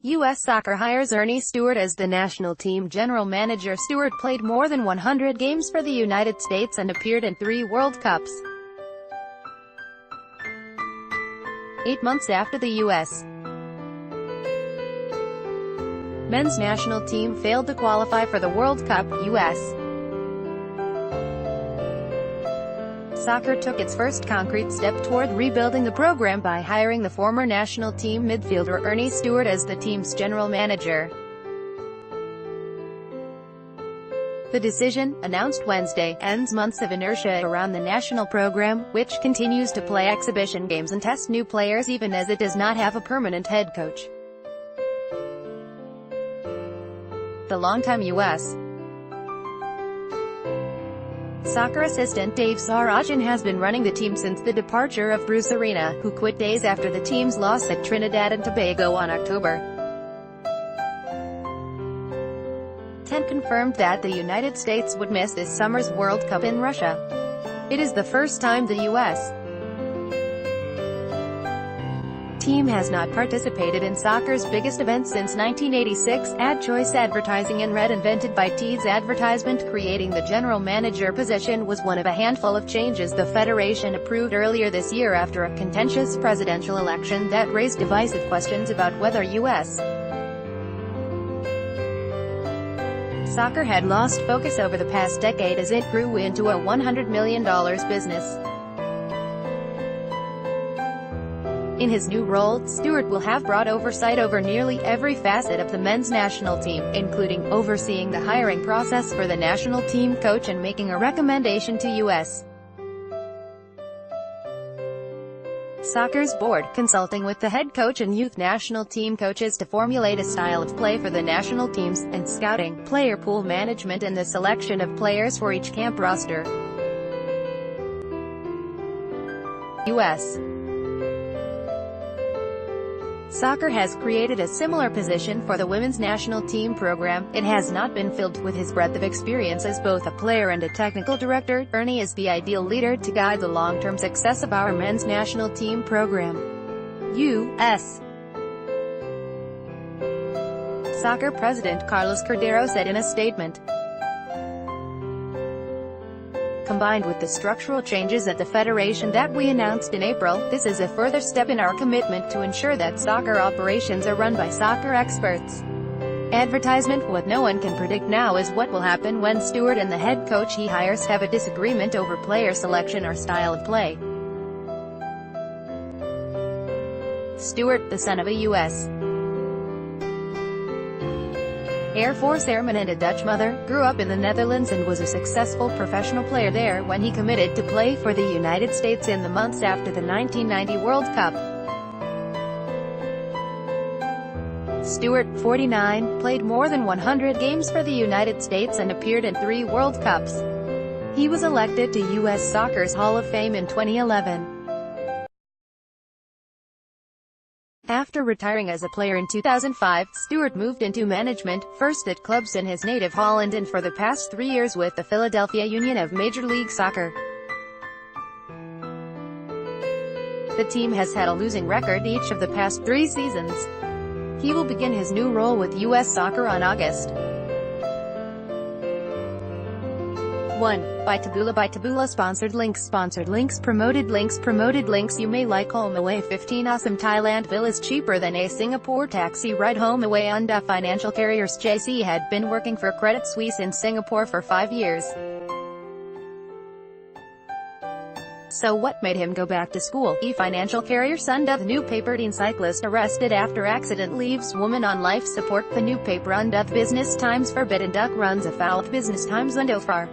U.S. Soccer hires Earnie Stewart as the national team general manager. Stewart played more than 100 games for the United States and appeared in 3 World Cups. 8 months after the U.S. men's national team failed to qualify for the World Cup, U.S. Soccer took its first concrete step toward rebuilding the program by hiring the former national team midfielder Earnie Stewart as the team's general manager. The decision, announced Wednesday, ends months of inertia around the national program, which continues to play exhibition games and test new players even as it does not have a permanent head coach. The longtime U.S. Soccer assistant Dave Sarajan has been running the team since the departure of Bruce Arena, who quit days after the team's loss at Trinidad and Tobago on October 10 confirmed that the United States would miss this summer's World Cup in Russia. It is the first time the U.S. team has not participated in soccer's biggest event since 1986, Ad Choice Advertising in Red, invented by Teed's advertisement. Creating the general manager position was one of a handful of changes the federation approved earlier this year after a contentious presidential election that raised divisive questions about whether U.S. soccer had lost focus over the past decade as it grew into a $100 million business. In his new role, Stewart will have brought oversight over nearly every facet of the men's national team, including overseeing the hiring process for the national team coach and making a recommendation to U.S. Soccer's board, consulting with the head coach and youth national team coaches to formulate a style of play for the national teams, and scouting, player pool management and the selection of players for each camp roster. U.S. Soccer has created a similar position for the women's national team program. It has not been filled. With his breadth of experience as both a player and a technical director, Earnie is the ideal leader to guide the long-term success of our men's national team program. U.S. Soccer President Carlos Cordero said in a statement, "Combined with the structural changes at the federation that we announced in April, this is a further step in our commitment to ensure that soccer operations are run by soccer experts." Advertisement. What no one can predict now is what will happen when Stewart and the head coach he hires have a disagreement over player selection or style of play. Stewart, the son of a U.S. Air Force airman and a Dutch mother, grew up in the Netherlands and was a successful professional player there when he committed to play for the United States in the months after the 1990 World Cup. Stewart, 49, played more than 100 games for the United States and appeared in 3 World Cups. He was elected to U.S. Soccer's Hall of Fame in 2011. After retiring as a player in 2005, Stewart moved into management, first at clubs in his native Holland and for the past 3 years with the Philadelphia Union of Major League Soccer. The team has had a losing record each of the past 3 seasons. He will begin his new role with U.S. Soccer on August 1. By Taboola Sponsored links Promoted links You may like home away 15 awesome Thailand villas cheaper than a Singapore taxi ride home away under financial carriers. JC had been working for Credit Suisse in Singapore for 5 years. So what made him go back to school? Financial carrier Sunda. The new paper teen cyclist arrested after accident leaves woman on life support. The new paper under Business Times forbidden duck runs afoul of Business Times and Ofar.